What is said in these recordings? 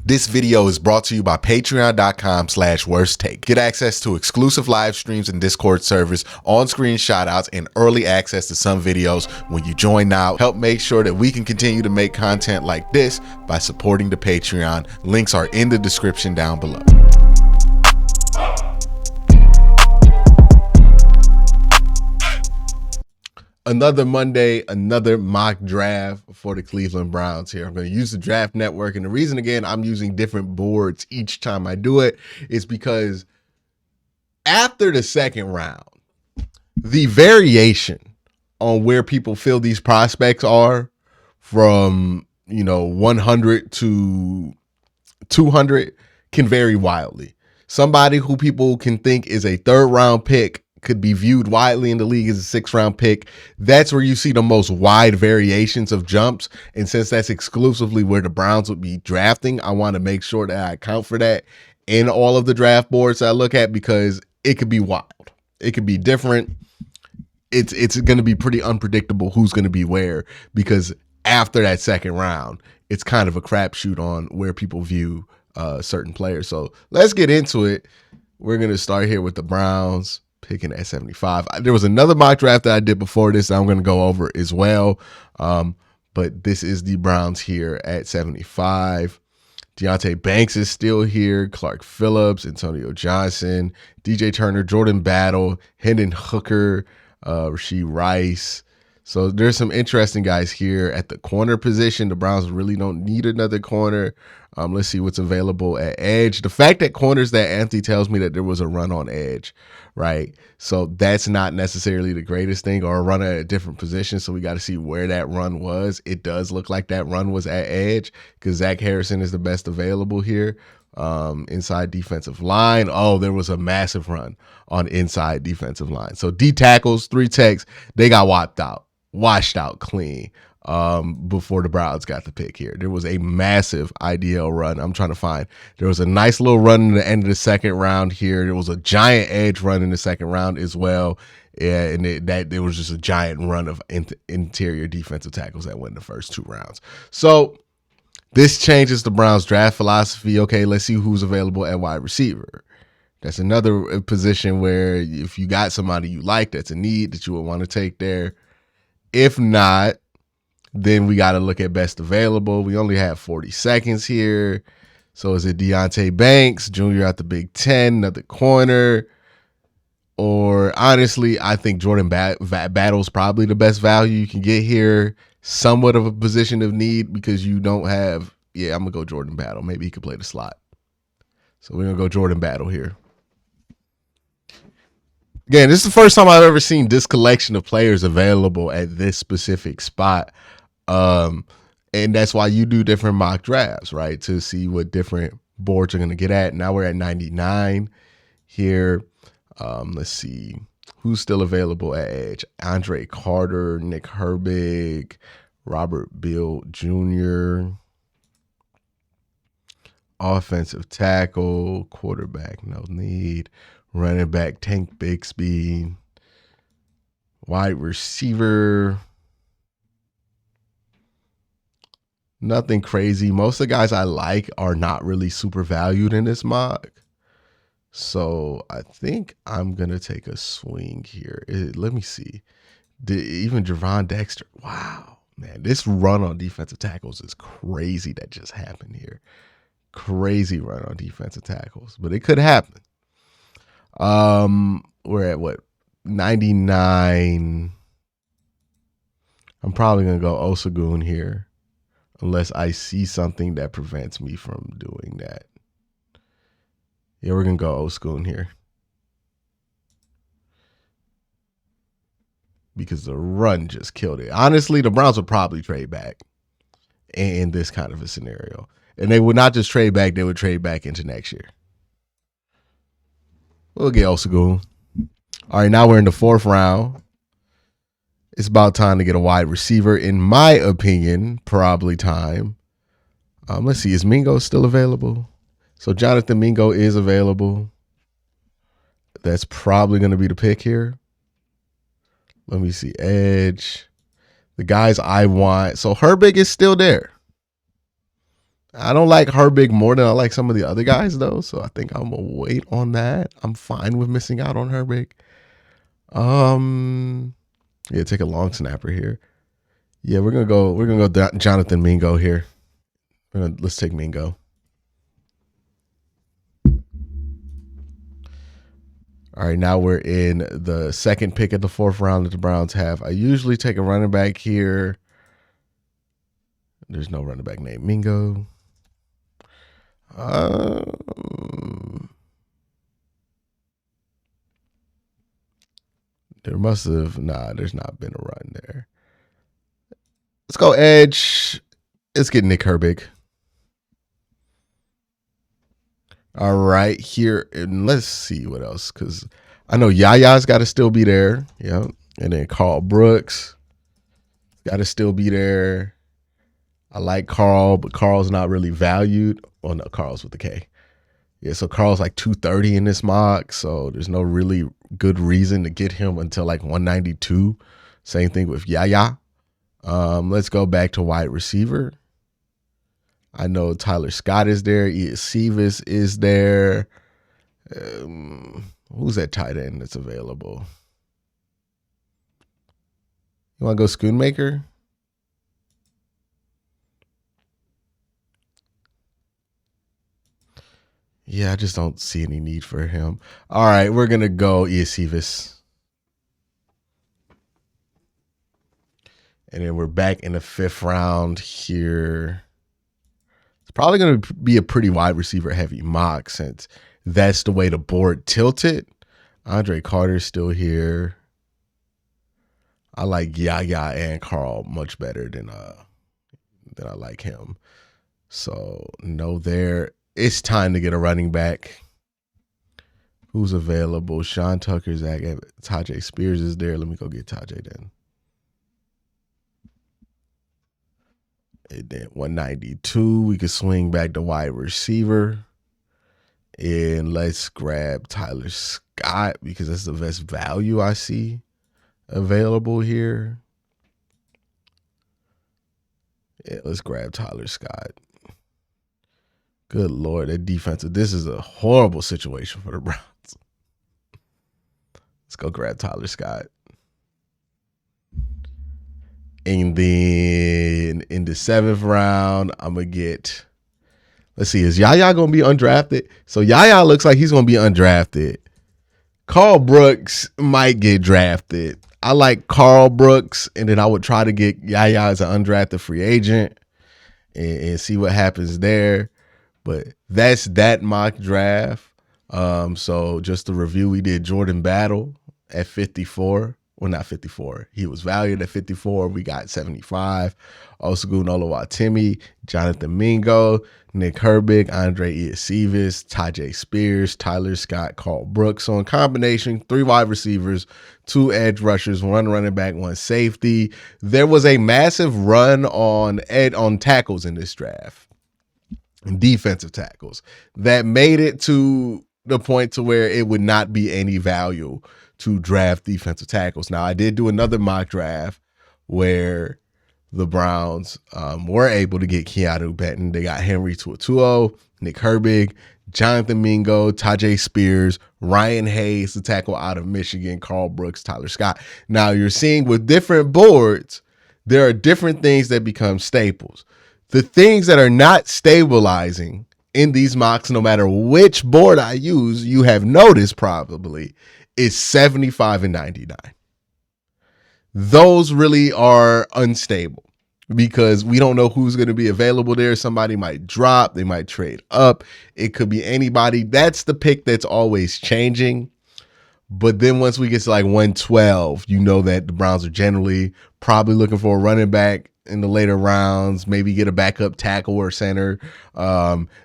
This video is brought to you by patreon.com/worsttake. Get access to exclusive live streams and Discord servers, on-screen shoutouts, and early access to some videos when you join now. Help make sure that we can continue to make content like this by supporting the Patreon. Links are in the description down below. Another Monday, another mock draft for the Cleveland Browns here. I'm going to use the Draft Network. And the reason, again, I'm using different boards each time I do it is because after the second round, the variation on where people feel these prospects are from, 100 to 200 can vary wildly. Somebody who people can think is a third round pick could be viewed widely in the league as a sixth round pick. That's where you see the most wide variations of jumps. And since that's exclusively where the Browns would be drafting, I want to make sure that I account for that in all of the draft boards I look at, because it could be wild. It could be different. It's going to be pretty unpredictable who's going to be where, because after that second round, it's kind of a crapshoot on where people view certain players. So let's get into it. We're going to start here with the Browns picking at 75. There was another mock draft that I did before this that I'm going to go over as well. But this is the Browns here at 75. Deonte Banks is still here. Clark Phillips, Antonio Johnson, DJ Turner, Jordan Battle, Hendon Hooker, Rashee Rice. So there's some interesting guys here at the corner position. The Browns really don't need another corner. Let's see what's available at edge. The fact that corners that Anthony tells me that there was a run on edge, right? So that's not necessarily the greatest thing, or a run at a different position. So we got to see where that run was. It does look like that run was at edge because Zach Harrison is the best available here. Inside defensive line. Oh, there was a massive run on inside defensive line. So D tackles, 3 techs, they got washed out clean before the Browns got the pick here. There was a massive IDL run. I'm trying to find. There was a nice little run in the end of the second round here. There was a giant edge run in the second round as well. Yeah, and there was just a giant run of interior defensive tackles that went in the first 2 rounds. So this changes the Browns draft philosophy. Okay, let's see who's available at wide receiver. That's another position where if you got somebody you like that's a need that you would want to take there. If not, then we got to look at best available. We only have 40 seconds here. So is it Deonte Banks, Jr. out the Big Ten, another corner? Or honestly, I think Jordan Battle's probably the best value you can get here. Somewhat of a position of need because you don't have, I'm going to go Jordan Battle. Maybe he could play the slot. So we're going to go Jordan Battle here. Again, this is the first time I've ever seen this collection of players available at this specific spot. And that's why you do different mock drafts, right? To see what different boards are going to get at. Now we're at 99 here. Let's see who's still available at edge. Andre Carter, Nick Herbig, Robert Beal Jr., offensive tackle, quarterback, no need. Running back, Tank Bixby. Wide receiver. Nothing crazy. Most of the guys I like are not really super valued in this mock. So I think I'm going to take a swing here. Let me see. Even Javon Dexter. Wow, man. This run on defensive tackles is crazy that just happened here. Crazy run on defensive tackles. But it could happen. We're at what? 99. I'm probably going to go Osagun here unless I see something that prevents me from doing that. Yeah, we're going to go Osagun here because the run just killed it. Honestly, the Browns would probably trade back in this kind of a scenario. And they would not just trade back, they would trade back into next year. We'll get Osagun. All right, now we're in the 4th round. It's about time to get a wide receiver. In my opinion, probably time. Let's see, is Mingo still available? So Jonathan Mingo is available. That's probably going to be the pick here. Let me see, edge. The guys I want. So Herbig is still there. I don't like Herbig more than I like some of the other guys though, so I think I'm gonna wait on that. I'm fine with missing out on Herbig. Yeah, take a long snapper here. Yeah, we're gonna go Jonathan Mingo here. Let's take Mingo. All right, now we're in the second pick of the fourth round that the Browns have. I usually take a running back here. There's no running back named Mingo. There must have, there's not been a run there. Let's go edge. Let's get Nick Herbig. All right, here, and let's see what else, because I know Yaya's got to still be there. Yeah. And then Carl Brooks got to still be there. I like Carl, but Carl's not really valued. Oh, no, Carl's with the K. Yeah, so Carl's like 230 in this mock, so there's no really good reason to get him until like 192. Same thing with Yaya. Let's go back to wide receiver. I know Tyler Scott is there. Iosivas is there. Who's that tight end that's available? You want to go Schoonmaker? Yeah, I just don't see any need for him. All right, we're going to go Iosivas. And then we're back in the fifth round here. It's probably going to be a pretty wide receiver heavy mock since that's the way the board tilted. Andre Carter's still here. I like Yaya and Carl much better than I like him. So no there. It's time to get a running back. Who's available? Sean Tucker, Zach Evans, Tajay Spears is there. Let me go get Tajay then. And then 192, we could swing back to wide receiver. And let's grab Tyler Scott because that's the best value I see available here. Yeah, let's grab Tyler Scott. Good Lord, that defensive. This is a horrible situation for the Browns. Let's go grab Tyler Scott. And then in the seventh round, I'm going to get, let's see, is Yaya going to be undrafted? So Yaya looks like he's going to be undrafted. Carl Brooks might get drafted. I like Carl Brooks, and then I would try to get Yaya as an undrafted free agent and see what happens there. But that's that mock draft. So just to review, we did Jordan Battle at 54. Well, not 54. He was valued at 54. We got 75. Osagun Oluwatimi, Jonathan Mingo, Nick Herbig, Andre Iosivas, Tajay Spears, Tyler Scott, Carl Brooks. So in combination, 3 wide receivers, 2 edge rushers, 1 running back, 1 safety. There was a massive run on tackles in this draft, defensive tackles, that made it to the point to where it would not be any value to draft defensive tackles. Now, I did do another mock draft where the Browns were able to get Keanu Benton. They got Henry To'oTo'o, Nick Herbig, Jonathan Mingo, Tajay Spears, Ryan Hayes, the tackle out of Michigan, Carl Brooks, Tyler Scott. Now, you're seeing with different boards, there are different things that become staples. The things that are not stabilizing in these mocks, no matter which board I use, you have noticed probably, is 75 and 99. Those really are unstable because we don't know who's going to be available there. Somebody might drop. They might trade up. It could be anybody. That's the pick that's always changing. But then once we get to like 112, you know that the Browns are generally probably looking for a running back in the later rounds, maybe get a backup tackle or center,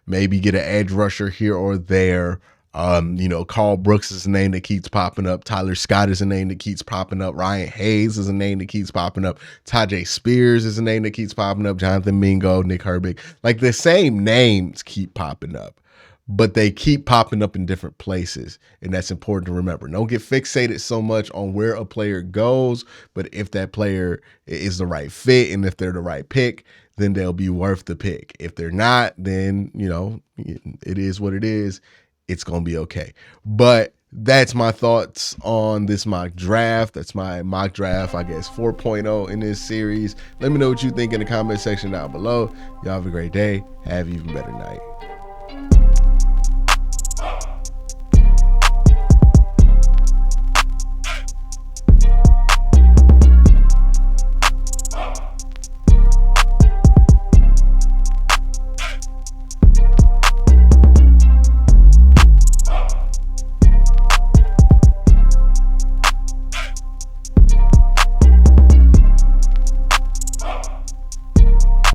maybe get an edge rusher here or there. Carl Brooks is a name that keeps popping up. Tyler Scott is a name that keeps popping up. Ryan Hayes is a name that keeps popping up. Tajay Spears is a name that keeps popping up. Jonathan Mingo, Nick Herbig. Like the same names keep popping up, but they keep popping up in different places. And that's important to remember. Don't get fixated so much on where a player goes, but if that player is the right fit and if they're the right pick, then they'll be worth the pick. If they're not, then, you know, it is what it is. It's going to be okay. But that's my thoughts on this mock draft. That's my mock draft, I guess, 4.0 in this series. Let me know what you think in the comment section down below. Y'all have a great day. Have an even better night.